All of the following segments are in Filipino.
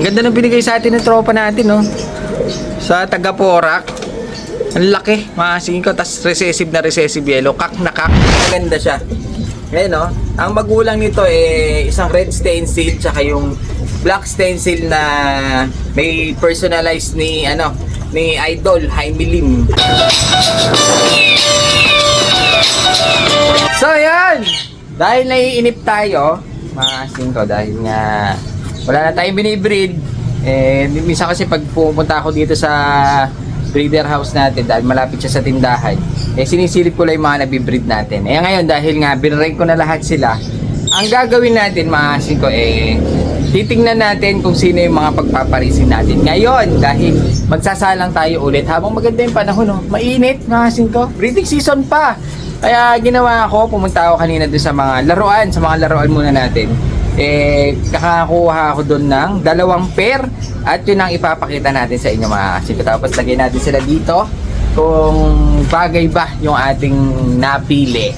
Ang ganda ng binigay sa atin ng tropa natin, no? Sa taga Porac. Ang laki, makasingin ko. Tas recessive na recessive yellow. Kak na kak. Maganda siya. Ngayon, no? Ang magulang nito isang red stencil tsaka yung black stencil na may personalized ni Idol Jaime Lim. So yan, dahil naiinip tayo, makasingin ko, dahil nga wala na tayong binibreed. Minsan kasi pag pumunta ako dito sa breeder house natin, dahil malapit siya sa tindahan, sinisilip ko lang yung mga nabibreed natin. Ngayon, dahil nga binride ko na lahat sila, ang gagawin natin, makasingin ko, titingnan natin kung sino yung mga pagpaparisin natin ngayon, dahil magsasalang tayo ulit habang maganda yung panahon, no? Mainit, makasingin ko, breeding season pa. Kaya ginawa ko, pumunta ako kanina doon sa mga laruan muna natin. Kakakuha ako doon ng 2 pair at yun ang ipapakita natin sa inyo, mga kasingko. Tapos lagyan natin sila dito kung bagay ba yung ating napili.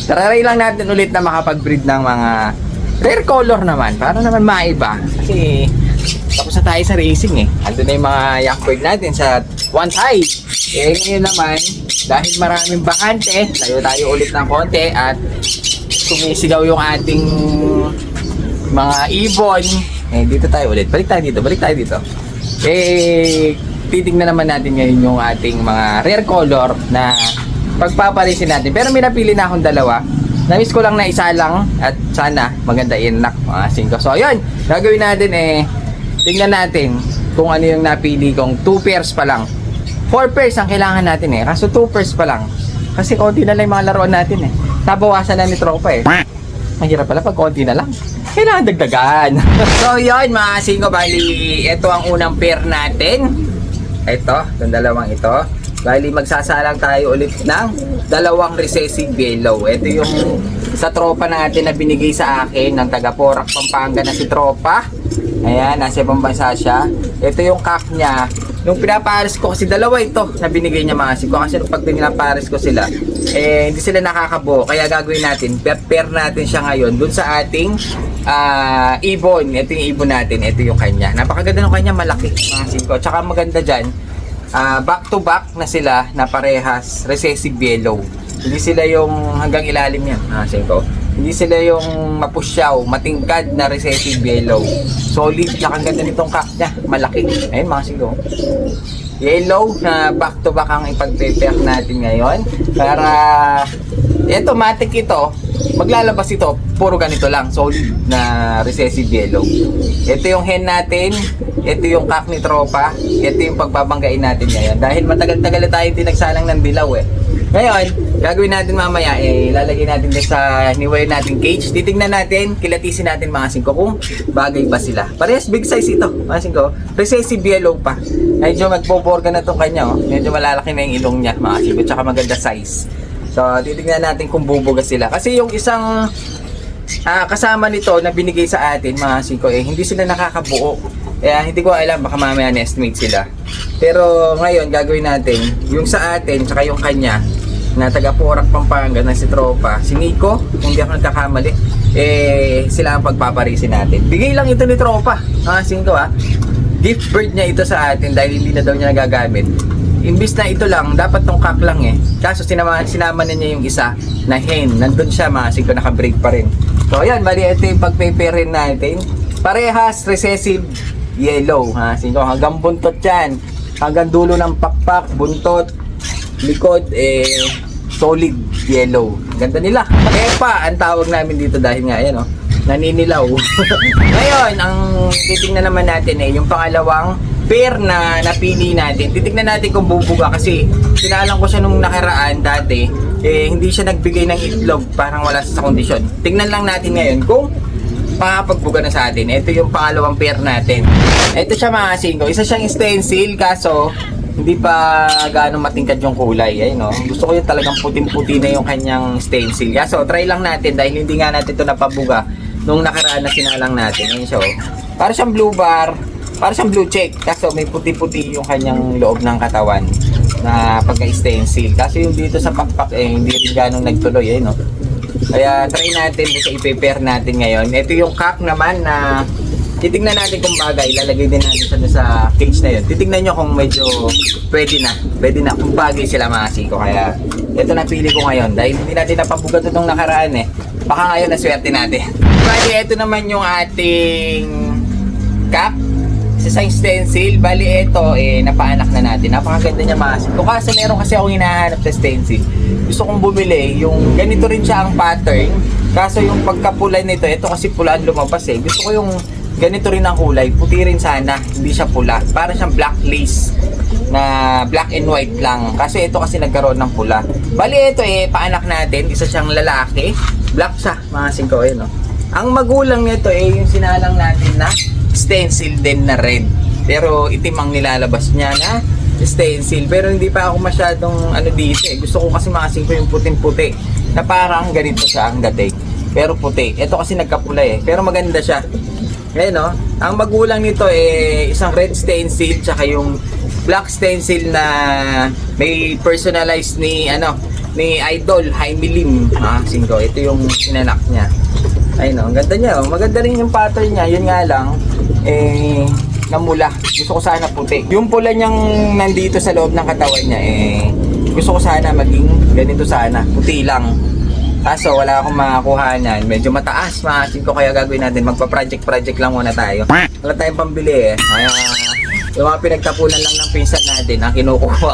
Tararay lang natin ulit na makapag-breed ng mga rare color naman, para naman maiba. Kasi tapos na tayo sa racing Ando na yung mga young bird natin sa one side. Ngayon naman, dahil maraming bakante, tayo ulit ng konti at sumisigaw yung ating mga ibon. Dito tayo ulit. Balik tayo dito. Titignan naman natin ngayon yung ating mga rare color na pagpaparisin natin. Pero may napili na akong 2. Namiss ko lang na isa lang at sana maganda inak, mga kasingko. So ayun, gagawin natin tingnan natin kung ano yung napili kong 2 pairs pa lang. 4 pairs ang kailangan natin kaso 2 pairs pa lang. Kasi konti na lang yung mga laruan natin Nabawasan na ni tropa Mahirap pala pag konti na lang. Kailangan dagdagan. So yun, mga kasingko, bali ito ang unang pair natin. Ito, yung 2 ito. Bali magsasalang tayo ulit ng 2 recessive yellow. Ito yung sa tropa natin na binigay sa akin ng taga Porac, Pampanga na si tropa. Ayan, nasa ibang bansa siya. Ito yung kak niya. Nung pinapares ko, kasi 2 ito na binigay niya, mga kasingko. Kasi pag pinapares ko sila, hindi sila nakakabuo. Kaya gagawin natin, pair natin siya ngayon dun sa ating ibon. Ito yung ibon natin, ito yung kanya. Napakaganda ng kanya, malaki, mga kasingko. Tsaka maganda dyan, back to back na sila na parehas recessive yellow. Hindi sila yung hanggang ilalim yan, ko. Hindi sila yung mapusyaw, matingkad na recessive yellow. Solid, tsaka ang ganda nitong kak niya, malaki. Ayun, mga singko. Yellow na back to back ang ipag-pair natin ngayon. Para ito, matik ito, maglalabas ito, puro ganito lang, solid na recessive yellow. Ito yung hen natin, ito yung kak ni tropa, ito yung pagbabanggain natin ngayon. Dahil matagal-tagal na tayo hindi nagsalang ng dilaw Ngayon, gagawin natin mamaya, ilalagay natin din sa niway natin cage. Titingnan natin, kilatisin natin, mga kasingko, kung bagay ba sila. Parehas big size ito, mga kasingko. Recessive yellow pa. Medyo magpoporga na itong kanya, medyo malalaki na yung ilong niya, mga kasingko, tsaka maganda size. So, titignan natin kung bubuga sila. Kasi yung isang kasama nito na binigay sa atin, mga kasingko, hindi sila nakakabuo. Kaya hindi ko alam, baka mamaya na-estimate sila. Pero ngayon, gagawin natin, yung sa atin, tsaka yung kanya, na taga Porac, Pampanga na si tropa, si Nico, kung di ako nagkakamali, sila ang pagpaparisin natin. Bigay lang ito ni tropa, mga kasingko gift bird niya ito sa atin dahil hindi na daw niya nagagamit. Imbis na ito lang, dapat tong kak lang kaso sinama na niya yung isa na hen, nandun siya, mga kasingko, naka-break pa rin. So ayan, bali ito yung pag-paperin natin. Parehas recessive yellow, mga kasingko, hanggang buntot yan, hanggang dulo ng pakpak, buntot, likod, solid yellow. Ganda nila. Kepa ang tawag namin dito dahil nga yan, naninilaw. Ngayon, ang titingnan naman natin yung pangalawang pair na napili natin. Titingnan natin kung bubuga kasi sinalang ko siya nung nakaraan dati, hindi siya nagbigay ng itlog, parang wala sa kondisyon. Tingnan lang natin ngayon kung makakapagbuga na sa atin. Ito yung pangalawang pair natin. Ito siya, mga kasingko. Isa siyang stencil, kaso hindi pa gaano matingkad yung kulay. Gusto ko yung talagang puting-puti na yung kanyang stencil. Kaso try lang natin dahil hindi nga natin ito napabuga nung nakaraan na sinalang natin. Ayun siya. Para siyang blue bar, para siyang blue check. Kaso may puti-puti yung kanyang loob ng katawan na pagka-stencil. Kasi yung dito sa pakpak hindi rin gaano nagtuloy. Kaya try natin sa i-prepare natin ngayon. Ito yung kak naman na titignan natin kung bagay, ilalagay din natin siya sa cage na yun. Titignan nyo kung medyo pwede na kung bagay sila mga siko. Kaya ito napili ko ngayon dahil hindi natin napabugat itong nakaraan eh. Baka ngayon naswerte natin. Bali, ito naman yung ating cap sa stencil. Bali, ito napaanak na natin. Napakaganda niya mga siko. Kasi meron kasi akong hinahanap sa stencil. Gusto kong bumili yung ganito rin siya ang pattern. Kaso yung pagkapulay nito, ito kasi pulaan lumabas eh. Gusto ko yung ganito rin ang kulay, puti rin sana, hindi siya pula. Para siyang black lace na black and white lang. Kasi ito kasi nagkaroon ng pula. Bali ito paanak natin, isa siyang lalaki. Black siya, mga singko no? Ang magulang nito yung sinalang natin na stencil din na red. Pero itim ang nilalabas niya na stencil. Pero hindi pa ako masyadong dito eh. Gusto ko kasi mga singko yung puting-puti na parang ganito siya ang dating. Pero puti. Ito kasi nagkapula eh. Pero maganda siya. Ngayon no, ang magulang nito isang red stencil tsaka yung black stencil na may personalized ni Idol Jaime Lim. Singko, ito yung inanak niya. Ayun no, ang ganda niya oh. Maganda rin yung pattern niya. Yun nga lang namula. Gusto ko sana puti. Yung pula niyang nandito sa loob ng katawan niya gusto ko sana maging ganito sana, puti lang. Kaso wala akong makakuha niyan. Medyo mataas mga singko, kaya gagawin natin. Magpa-project lang muna tayo. Wala tayong pambili eh. Kaya yung mga pinagtapunan lang ng pinsan natin ang kinukuha ko.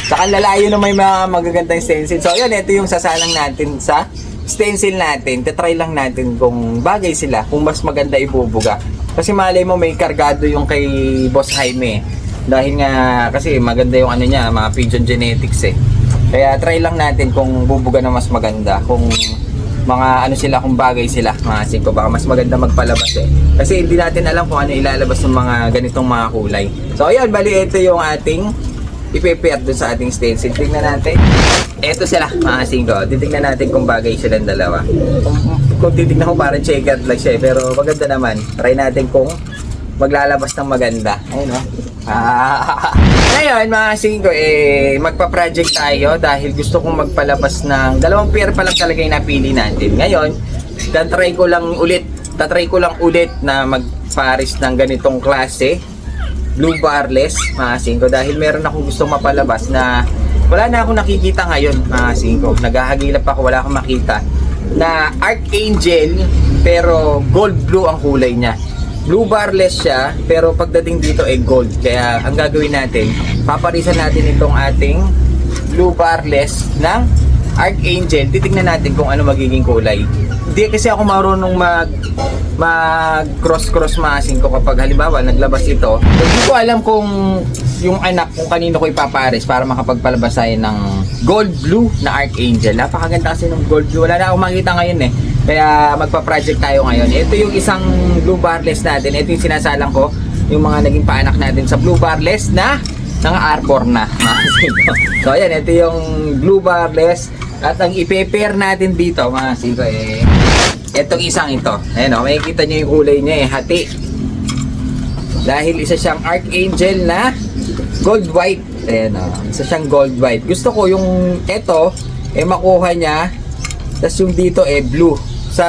Saka lalayo na may mga magagandang stencil. So yun, ito yung sasalang natin sa stencil natin. Tatry lang natin kung bagay sila, kung mas maganda ibubuga. Kasi malay mo may kargado yung kay Boss Jaime. Dahil nga kasi maganda yung niya, mga pigeon genetics eh. Kaya try lang natin kung bubuga na mas maganda, kung mga sila, kung bagay sila mga singko, baka mas maganda magpalabas eh. Kasi hindi natin alam kung ano ilalabas ng mga ganitong mga kulay. So ayan, bali ito yung ating ipe-pair dun sa ating stencil. Tingnan natin. Ito sila mga singko. Titignan natin kung bagay silang dalawa. Kung titignan ko parang checkered lang siya eh, pero maganda naman. Try natin kung maglalabas ng maganda. Ayun o. Ngayon mga singko, magpa-project tayo dahil gusto kong magpalabas ng dalawang pair pa lang talaga yung napili natin. Ngayon, tatry ko lang ulit na magparis ng ganitong klase blue barless mga singko, dahil meron akong gustong mapalabas na wala na akong nakikita ngayon mga singko. Naghahagilap ako, wala akong makita na Archangel pero gold blue ang kulay niya. Blue barless siya, pero pagdating dito gold. Kaya ang gagawin natin, paparisan natin itong ating blue barless ng Archangel. Titignan natin kung ano magiging kulay. Hindi kasi ako marunong mag cross masing ko kapag halimbawa naglabas ito. Hindi ko alam kung yung anak kung kanino ko ipapares para makapagpalabas tayo ng gold blue na Archangel. Napakaganda kasi ng gold blue. Wala na akong makita ngayon eh. Kaya magpa-project tayo ngayon. Ito yung isang blue barless natin. Ito yung sinasalang ko, yung mga naging paanak natin sa blue barless na Arbor na. So ayan, ito yung blue barless. At ang ipe-pair natin dito mga siko etong isang ito. Ayan o, makikita nyo yung kulay niya hati. Dahil isa siyang Archangel na gold white. Ayan o, isa siyang gold white. Gusto ko yung ito makuha niya. Tapos yung dito blue. Sa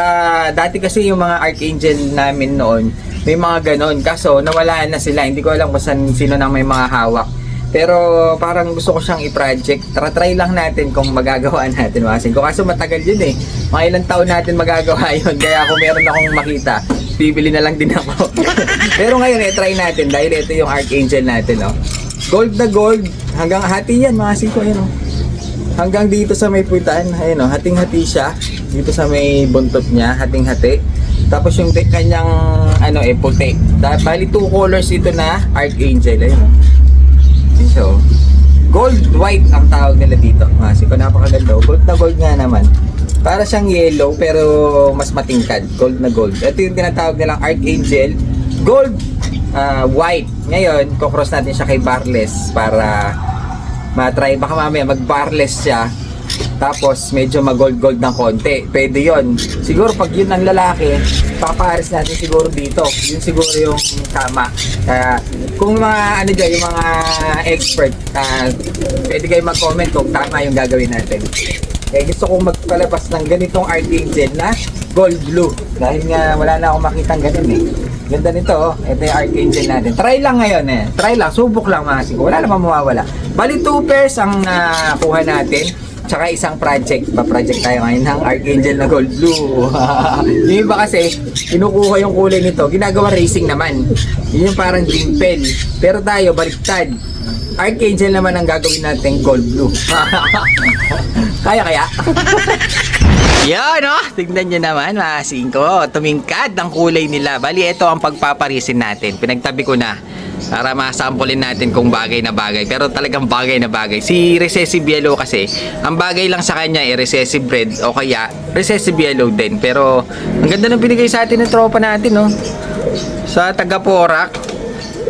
dati kasi yung mga Archangel namin noon, may mga ganon. Kaso nawala na sila. Hindi ko alam kung sino nang may mga hawak. Pero parang gusto ko siyang i-project. Try lang natin kung magagawa natin masin ko. Kaso matagal yun eh. Mga ilang taon natin magagawa yun. Kaya kung meron akong makita, bibili na lang din ako. Pero ngayon try natin dahil ito yung Archangel natin. Gold na gold. Hanggang hati yan masin ko. Hanggang dito sa may puwitan, ayun hating-hati siya. Dito sa may buntot niya, hating-hati. Tapos yung kanyang puti. Bali 2 colors ito na Archangel, ayun. So, gold white ang tawag nila dito. Kasi ko napakaganda. Gold na gold nga naman. Para siyang yellow pero mas matingkad. Gold na gold. Ito yung tinatawag nilang Archangel gold white. Ngayon, kukross natin siya kay barless para matry, baka mamaya mag-barless siya tapos medyo mag-gold-gold ng konti. Pwede yon. Siguro pag yun ang lalaki, papares natin siguro dito. Yun siguro yung tama. Kaya kung mga yung mga expert, pwede kayo mag-comment kung tama yung gagawin natin. Kaya gusto kong magpalabas ng ganitong Archangel na gold blue. Dahil nga wala na akong makitang ganun eh. Ganda nito, oh. Ito yung Archangel natin. Try lang ngayon eh. Try lang, subok lang mga singko. Wala namang mawawala. Bali 2 pairs ang nakuha natin. Tsaka isang project. Pa-project tayo ngayon ng Archangel na Gold Blue. Yung iba kasi, kinukuha yung kulay nito. Ginagawa racing naman. Yun yung parang dimple. Pero tayo, baliktad. Archangel naman ang gagawin natin Gold Blue. Kaya? Yan, oh. Tignan nyo naman, mga singko. Tumingkad ang kulay nila. Bali, ito ang pagpaparisin natin. Pinagtabi ko na para masampulin natin kung bagay na bagay. Pero talagang bagay na bagay. Si recessive yellow kasi, ang bagay lang sa kanya recessive red o kaya recessive yellow din. Pero ang ganda ng binigay sa atin ng tropa natin, no? Sa Tagaporak.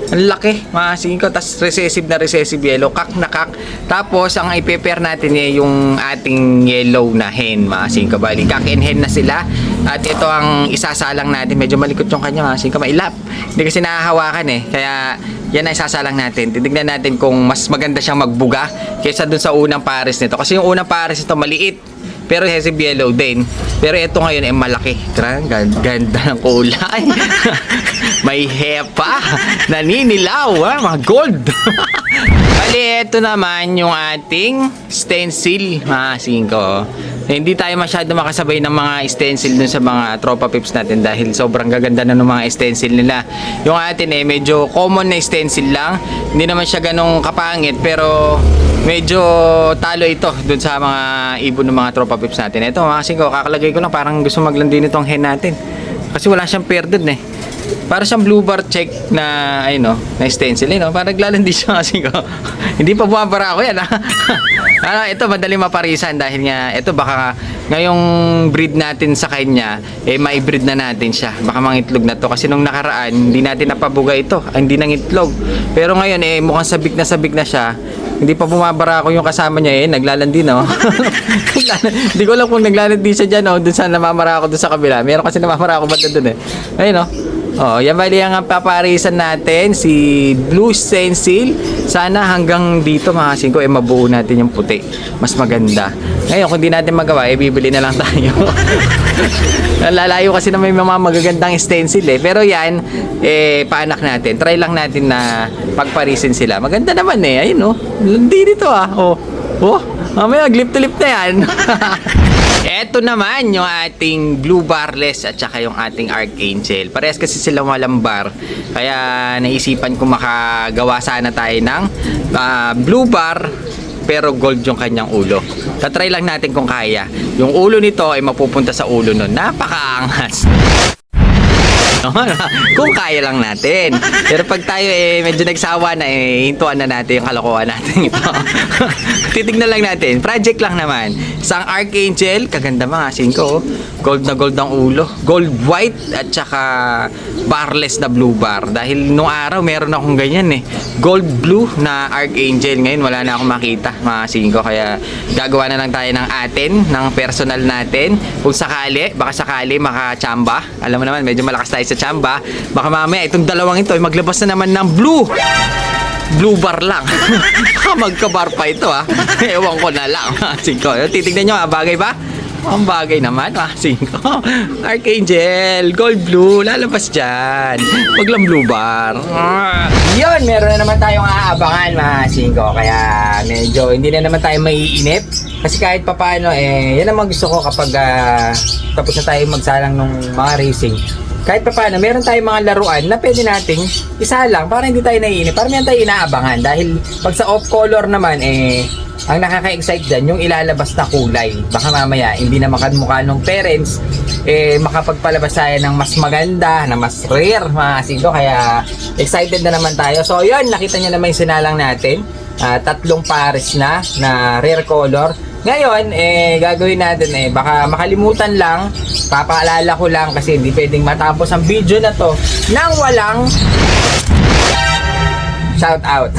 Ang laki, mga singko. Tas recessive na recessive yellow, kak na kak. Tapos ang i-prepare natin yung ating yellow na hen, mga singko. Bali, kak and hen na sila. At ito ang isasalang natin. Medyo malikot yung kanya, mga singko. Mailap. Hindi kasi nahahawakan eh. Kaya yan ang isasalang natin. Titignan natin kung mas maganda siyang magbuga kaysa dun sa unang pares nito. Kasi yung unang pares nito maliit, pero recessive yellow din. Pero ito ngayon ay malaki. Ganda ng kulay. May hepa. Naninilaw, ha? Mga gold. Bali, ito naman yung ating stencil, mga singko. Hindi tayo masyado makasabay ng mga stencil dun sa mga tropa pips natin dahil sobrang gaganda na ng mga stencil nila. Yung atin medyo common na stencil lang. Hindi naman siya ganong kapangit pero medyo talo ito dun sa mga ibon ng mga tropa pips natin. Ito mga singko, kakalagay ko lang parang gusto maglandi nitong hen natin. Kasi wala siyang pair dun eh. Para siyang blue bar check na ayun no, na stencil no. Para naglalandi siya kasi ko. Hindi pa bumabara ako yan ha. Ito madali maparisan dahil nga ito baka ngayong breed natin sa kanya mai-breed na natin siya. Baka mangitlog na to kasi nung nakaraan hindi natin napabuga ito. Hindi nangitlog. Pero ngayon mukhang sabik na siya. Hindi pa bumabara ako yung kasama niya naglalandi no. Hindi ko alam kung naglalandi siya diyan no, doon sa namamara ako doon sa kabila. Meron kasi namamara ako banda doon Ayun no. Oh, yan bali ang paparisan natin si Blue Stencil. Sana hanggang dito mga singko mabuo natin yung puti. Mas maganda. Ngayon kung di natin magawa bibili na lang tayo. Lalayo kasi na may mga magagandang stencil Pero yan paanak natin. Try lang natin na pagparisin sila. Maganda naman ayun Landi dito Oh. Mamaya glip to lip na yan. Eto naman yung ating blue barless at saka yung ating Archangel. Parehas kasi sila malambar. Kaya naisipan ko makagawa sana tayo ng blue bar pero gold yung kanyang ulo. Tatry lang natin kung kaya. Yung ulo nito ay mapupunta sa ulo nun. Napakaangas. Kung kaya lang natin. Pero pag tayo medyo nagsawa na hintuan na natin yung kalokohan natin ito. Titignan lang natin. Project lang naman. Isang Archangel, kaganda mga singko. Gold na gold ang ulo. Gold white at saka barless na blue bar. Dahil nung araw meron akong ganyan Gold blue na Archangel. Ngayon wala na akong makita mga singko. Kaya gagawa na lang tayo ng atin, ng personal natin. Kung sakali, baka sakali makachamba. Alam mo naman, medyo malakas tayo sa chamba. Baka mamaya itong dalawang ito ay maglabas na naman ng blue bar lang. Magka-bar pa ito Ewan ko na lang. Singko. Titignan nyo bagay ba? Ang bagay naman singko. Archangel gold blue lalabas dyan. Wag lang blue bar. Yun, meron na naman tayong aabangan mga singko. Kaya medyo hindi na naman tayo maiinip. Kasi kahit papaano yan ang gusto ko kapag tapos na tayo magsalang ng mga racing. Kahit pa paano, meron tayong mga laruan na pwede nating isalang para hindi tayo naiinip. Para meron tayo inaabangan. Dahil pag sa off-color naman, ang nakaka-excite dyan, yung ilalabas na kulay. Baka mamaya, hindi na makamukha ng parents, makapagpalabas tayo ng mas maganda, na mas rare, mga singko. Kaya excited na naman tayo. So yun, nakita nyo naman yung sinalang natin. 3 pares na rare color. Ngayon, gagawin natin baka makalimutan lang, papaalala ko lang kasi hindi pwedeng matapos ang video na to nang walang shout out.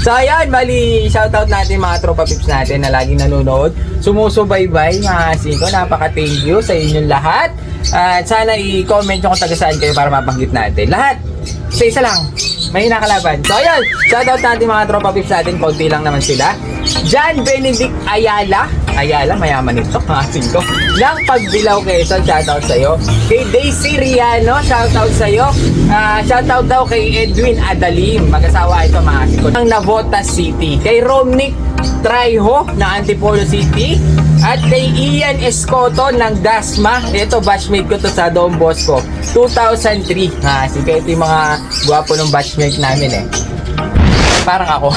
So ayan, bali shout out natin mga tropa pips natin na laging nanonood, sumusubaybay mga singko. Napaka-thank you sa inyong lahat. At sana i-comment nyo kung taga saan kayo para mabanggit natin. Lahat, isa lang, may nakalaban. So ayan, shout out natin mga tropa pips natin, konti lang naman sila. John Benedict Ayala, mayaman ito, mga singko. Ng Pagbilao, Quezon, shoutout sa'yo. Kay Daisy Riano, shoutout sa'yo. Shoutout daw kay Edwin Adalim, mag-asawa ito, mga singko. Ng Navotas City. Kay Romnick Traiho na Antipolo City. At kay Ian Escoto ng Dasma. Ito, batchmate ko to sa Don Bosco. 2003. Sige, ito yung mga guwapo ng batchmate namin eh. Parang ako.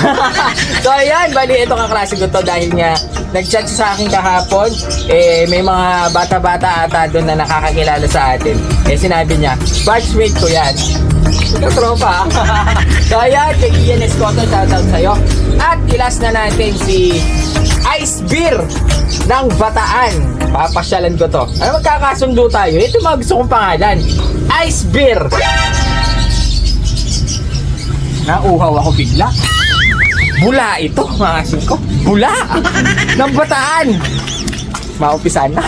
So ayan, bali ito kaklase ko to dahil nga nag-chat sa akin kahapon. May mga bata-bata ata doon na nakakakilala sa atin. Sinabi niya, batchmate ko yan. Ito tropa. So ayan, kay Ian Escoto, shoutout sa'yo. At ilas na natin si Ice Beer ng Bataan. Papasyalan ko to. Ano magkakasundo tayo? Ito mga gusto kong pangalan. Ice Beer. Nauhaw ako bigla. Bula ito, mga singko. Bula! Ng Bataan. Maumpisan na.